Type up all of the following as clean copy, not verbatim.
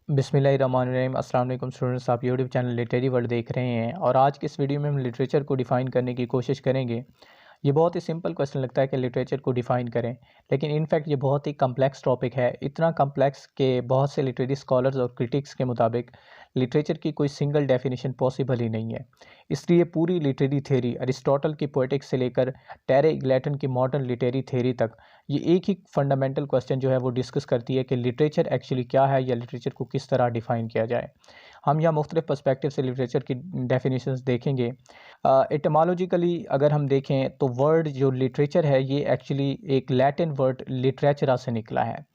बिस्मिल्लाहिर्रहमानिर्रहीम। अस्सलाम वालेकुम स्टूडेंट्स, आप यूट्यूब चैनल लिटरेरी वर्ल्ड देख रहे हैं और आज के इस वीडियो में हम लिटरेचर को डिफ़ाइन करने की कोशिश करेंगे। ये बहुत ही सिंपल क्वेश्चन लगता है कि लिटरेचर को डिफ़ाइन करें, लेकिन इनफैक्ट ये बहुत ही कम्प्लेक्स टॉपिक है। इतना कम्प्लेक्स कि बहुत से लिटरेरी स्कॉलर्स और क्रिटिक्स के मुताबिक लिटरेचर की कोई सिंगल डेफिनेशन पॉसिबल ही नहीं है। इसलिए पूरी लिटरेरी थ्योरी अरिस्टोटल की पोएटिक्स से लेकर टेरे इग्लेटन की मॉडर्न लिटरेरी थ्योरी तक ये एक ही फंडामेंटल क्वेश्चन जो है वो डिस्कस करती है कि लिटरेचर एक्चुअली क्या है या लिटरेचर को किस तरह डिफ़ाइन किया जाए। हम यहाँ मुख्तलिफ़ पर्सपेक्टिव से लिटरेचर की डेफिनेशंस देखेंगे। एटमोलॉजिकली अगर हम देखें तो वर्ड जो लिटरेचर है ये एक्चुअली एक लैटिन वर्ड लिटरेचरा से निकला है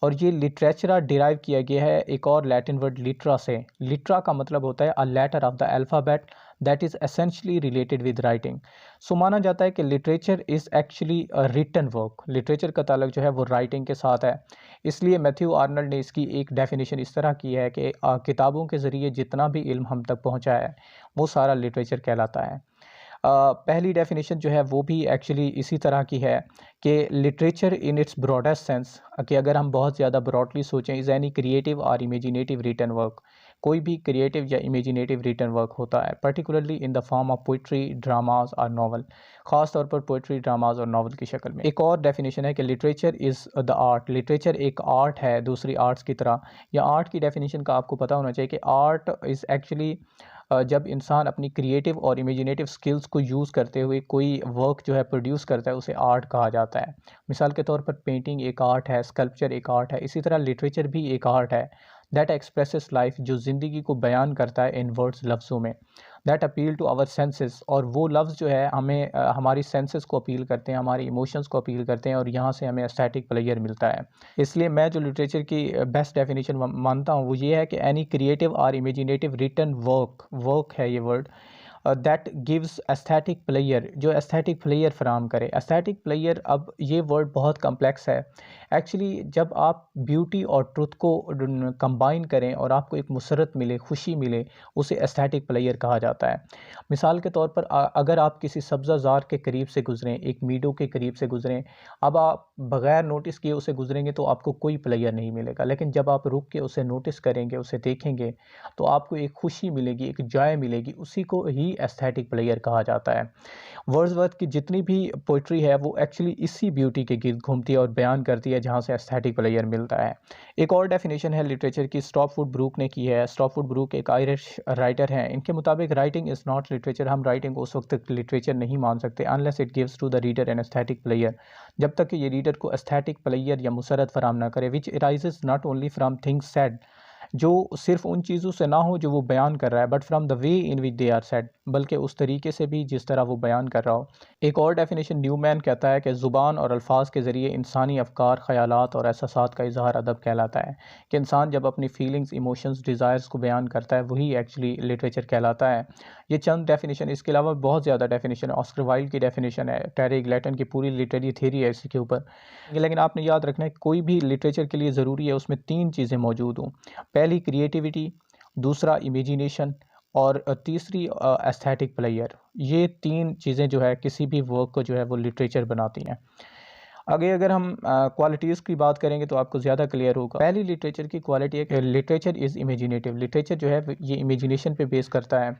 और ये लिटरेचरा डिराइव किया गया है एक और लैटिन वर्ड लिटरा से। लिटरा का मतलब होता है a letter of the alphabet that is essentially related with writing. So माना जाता है कि literature is actually a written work. Literature का ताल्लुक जो है वो राइटिंग के साथ है। इसलिए मैथ्यू आर्नल्ड ने इसकी एक डेफिनेशन इस तरह की है कि किताबों के ज़रिए जितना भी इल्म हम तक पहुँचा है वो सारा लिटरेचर कहलाता है। पहली डेफिनेशन जो है वो भी एक्चुअली इसी तरह की है कि literature in its broadest sense, कि अगर हम बहुत ज़्यादा ब्रॉडली सोचें, इज़ एनी क्रिएटिव और इमेजिनेटिव रिटन वर्क। कोई भी क्रिएटिव या इमेजिनेटिव रिटन वर्क होता है, particularly in the form of poetry, dramas और नावल, ख़ास तौर पर पोइट्री, ड्रामाज और नावल की शक्ल में। एक और डेफिनेशन है कि literature is the art. Literature एक आर्ट है दूसरी आर्ट्स की तरह। या आर्ट की डेफिनेशन का आपको पता होना चाहिए कि आर्ट इज़ एक्चुअली जब इंसान अपनी क्रिएटिव और इमेजिनेटिव स्किल्स को यूज़ करते हुए कोई वर्क जो है प्रोड्यूस करता है, उसे आर्ट कहा जाता है। मिसाल के तौर पर पेंटिंग एक आर्ट है, स्कल्पचर एक आर्ट है, इसी तरह लिटरेचर भी एक आर्ट है दैट एक्सप्रेसेस लाइफ, जो ज़िंदगी को बयान करता है इन वर्ड्स, लफ्ज़ों में, that appeal to our senses. और वो लफ्ज़ जो है हमें हमारी सेंसेस को अपील करते हैं, हमारी इमोशंस को अपील करते हैं और यहाँ से हमें एस्थेटिक प्लेजर मिलता है। इसलिए मैं जो लिटरेचर की बेस्ट डेफिनेशन मानता हूँ वो ये है कि एनी क्रिएटिव और इमेजिनेटिव रिटन वर्क, वर्क है ये word, that gives aesthetic player, जो एस्थेटिक प्लेयर फराम करे। एस्थेटिक प्लेयर, अब ये वर्ड बहुत कम्प्लेक्स है एक्चुअली। जब आप ब्यूटी और ट्रुथ को कंबाइन करें और आपको एक मुसरत मिले, खुशी मिले, उसे एस्थेटिक प्लेयर कहा जाता है। मिसाल के तौर पर अगर आप किसी सब्ज़ाज़ार के करीब से गुज़रें, एक मीडो के करीब से गुज़रें, अब आप बग़ैर नोटिस किए उसे गुज़रेंगे तो आपको कोई प्लेयर नहीं मिलेगा, लेकिन जब आप रुक के उसे नोटिस करेंगे, उसे देखेंगे, तो आपको एक खुशी मिलेगी, एक जॉय मिलेगी। उसी को ही एस्थेटिक प्लेयर कहा जाता है। वर्ड्सवर्थ की जितनी भी पोइट्री है वो एक्चुअली इसी ब्यूटी के गिर्द घूमती है और बयान करती है जहाँ से एस्थेटिक प्लेयर मिलता है। एक और डेफिनेशन है लिटरेचर की, स्टॉपवुड ब्रूक ने की है। स्टॉपवुड ब्रूक एक आयरिश राइटर हैं। इनके मुताबिक राइटिंग इज़ नॉट लिटरेचर। हम राइटिंग को उस वक्त तक लिटरेचर नहीं मान सकते unless it gives to the reader an aesthetic pleasure, जब तक कि ये रीडर को एस्थेटिक प्लेयर या मुसरत फराम ना करे, which arises not only from things said, जो सिर्फ उन चीज़ों से ना हो जो वो बयान कर रहा है, but from the way in which they are said, बल्कि उस तरीके से भी जिस तरह वो बयान कर रहा हो। एक और डेफिनेशन न्यूमैन कहता है कि ज़ुबान और अल्फाज के ज़रिए इंसानी अफकार, ख़यालात और एहसासात का इजहार अदब कहलाता है। कि इंसान जब अपनी फीलिंग्स, इमोशंस, डिज़ायर्स को बयान करता है वही एक्चुअली लिटरेचर कहलाता है। ये चंद डेफिनेशन, इसके अलावा बहुत ज़्यादा डेफिनेशन है। ऑस्कर वाइल्ड की डेफिनेशन है, टेरे इग्लेटन की पूरी लिटरेरी थ्योरी है इसके ऊपर। लेकिन आपने याद रखना है कोई भी लिटरेचर के लिए ज़रूरी है उसमें तीन चीज़ें मौजूद हों। पहली क्रिएटिविटी, दूसरा इमेजिनेशन और तीसरी एस्थेटिक प्लेयर। ये तीन चीज़ें जो है किसी भी वर्क को जो है वो लिटरेचर बनाती हैं। आगे अगर हम क्वालिटीज़ की बात करेंगे तो आपको ज़्यादा क्लियर होगा। पहली लिटरेचर की क्वालिटी है कि लिटरेचर इज़ इमेजिनेटिव। लिटरेचर जो है ये इमेजिनेशन पे बेस करता है।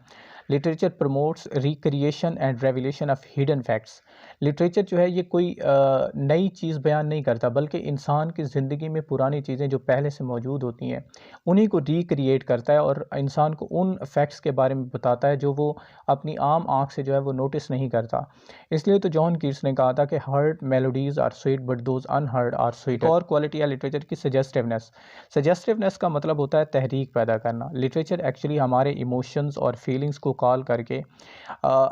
Literature promotes recreation and revelation of hidden facts. Literature जो है ये कोई नई चीज़ बयान नहीं करता, बल्कि इंसान की ज़िंदगी में पुरानी चीज़ें जो पहले से मौजूद होती हैं उन्हीं को रिक्रिएट करता है और इंसान को उन फैक्ट्स के बारे में बताता है जो वो अपनी आम आँख से जो है वो नोटिस नहीं करता। इसलिए तो जॉन कीट्स ने कहा था कि heard melodies are sweet but those unheard are sweet. और क्वालिटी है लिटरेचर की सजेस्टिवनेस। सजेस्टिवनेस का मतलब होता है तहरीक पैदा करना। लिटरेचर एक्चुअली हमारे इमोशंस और फीलिंग्स को कॉल करके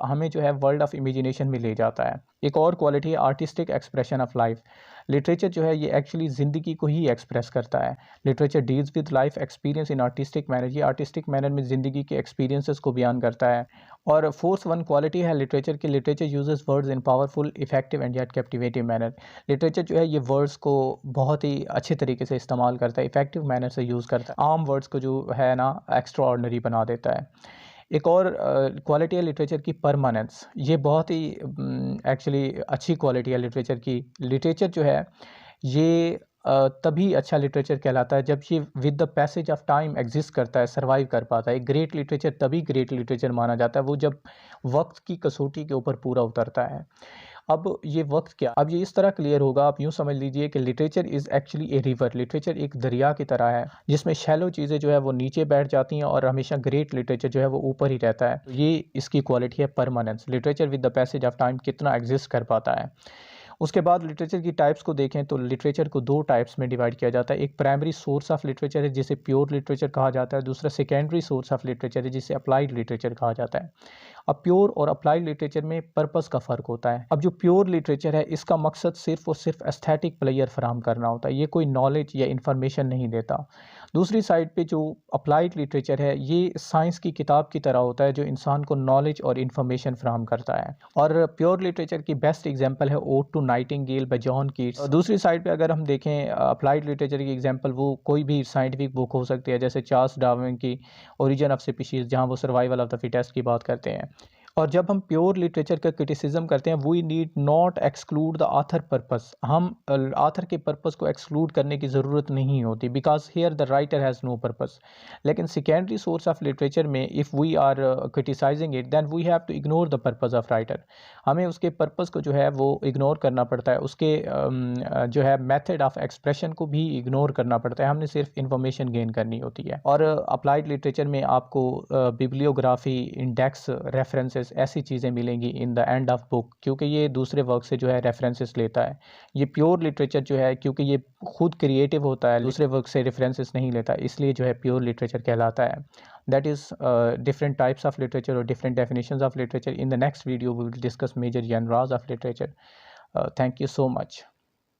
हमें जो है वर्ल्ड ऑफ इमेजिनेशन में ले जाता है। एक और क्वालिटी है artistic expression of life. Literature जो है ये एक्चुअली ज़िंदगी को ही एक्सप्रेस करता है। Literature deals with life experience in artistic manner. ये आर्टिस्टिक मैनर में ज़िंदगी के एक्सपीरियंसेस को बयान करता है। और फोर्थ वन क्वालिटी है लिटरेचर की, literature uses words in powerful, effective and yet captivative manner. Literature जो है ये वर्ड्स को बहुत ही अच्छे तरीके से इस्तेमाल करता है, इफेक्टिव मैनर से यूज़ करता है, आम वर्ड्स को जो है ना एक्स्ट्रा ऑर्डनरी बना देता है। एक और क्वालिटी है लिटरेचर की परमानेंस। ये बहुत ही एक्चुअली अच्छी क्वालिटी है लिटरेचर की। लिटरेचर जो है ये तभी अच्छा लिटरेचर कहलाता है जब ये with the passage of time exist करता है, सर्वाइव कर पाता है। ग्रेट लिटरेचर तभी ग्रेट लिटरेचर माना जाता है वो जब वक्त की कसौटी के ऊपर पूरा उतरता है। अब ये वक्त क्या, अब ये इस तरह क्लियर होगा, आप यूँ समझ लीजिए कि literature is actually a river. Literature एक दरिया की तरह है जिसमें शैलो चीज़ें जो है वो नीचे बैठ जाती हैं और हमेशा ग्रेट लिटरेचर जो है वो ऊपर ही रहता है। तो ये इसकी क्वालिटी है permanence. Literature with the passage of time कितना एग्जिस्ट कर पाता है। उसके बाद लिटरेचर की टाइप्स को देखें तो लिटरेचर को दो टाइप्स में डिवाइड किया जाता है। एक प्राइमरी सोर्स ऑफ लिटरेचर है जिसे प्योर लिटरेचर कहा जाता है, दूसरा सेकेंडरी सोर्स ऑफ लिटरेचर है जिसे अप्लाइड लिटरेचर कहा जाता है। अब प्योर और अप्लाइड लिटरेचर में पर्पस का फ़र्क होता है। अब जो प्योर लिटरेचर है इसका मकसद सिर्फ और सिर्फ एस्थेटिक प्लेयर फराहम करना होता है, ये कोई नॉलेज या इन्फॉर्मेशन नहीं देता। दूसरी साइड पे जो अप्लाइड लिटरेचर है ये साइंस की किताब की तरह होता है जो इंसान को नॉलेज और इन्फॉर्मेशन फराहम करता है। और प्योर लिटरेचर की बेस्ट एग्जांपल है ode to nightingale by John Keats. दूसरी साइड पे अगर हम देखें अप्लाइड लिटरेचर की एग्जांपल, वो कोई भी साइंटिफिक बुक हो सकती है जैसे चार्ल्स डार्विन की ओरिजिन ऑफ स्पीशीज, जहाँ वो सर्वाइवल ऑफ द फिटेस्ट की बात करते हैं। और जब हम प्योर लिटरेचर का क्रिटिसिज्म करते हैं we need not exclude the author purpose. हम आथर के पर्पस को एक्सक्लूड करने की ज़रूरत नहीं होती because here the writer has no purpose. लेकिन सेकेंडरी सोर्स ऑफ लिटरेचर में if we are criticising it then we have to ignore the purpose of writer. हमें उसके पर्पस को जो है वो इग्नोर करना पड़ता है, उसके जो है मेथड ऑफ एक्सप्रेशन को भी इग्नोर करना पड़ता है। हमने सिर्फ इंफॉर्मेशन गेन करनी होती है। और अप्लाइड लिटरेचर में आपको बिब्लियोग्राफी, इंडेक्स, रेफरेंसेस, ऐसी चीज़ें मिलेंगी in the end of book, क्योंकि ये दूसरे वर्क से जो है रेफरेंसेस लेता है। ये प्योर लिटरेचर जो है क्योंकि ये खुद क्रिएटिव होता है, दूसरे वर्क से रेफरेंसेस नहीं लेता, इसलिए जो है प्योर लिटरेचर कहलाता है। That is different types of literature और different definitions of literature. In the next video we will discuss major genres of literature. Thank you so much.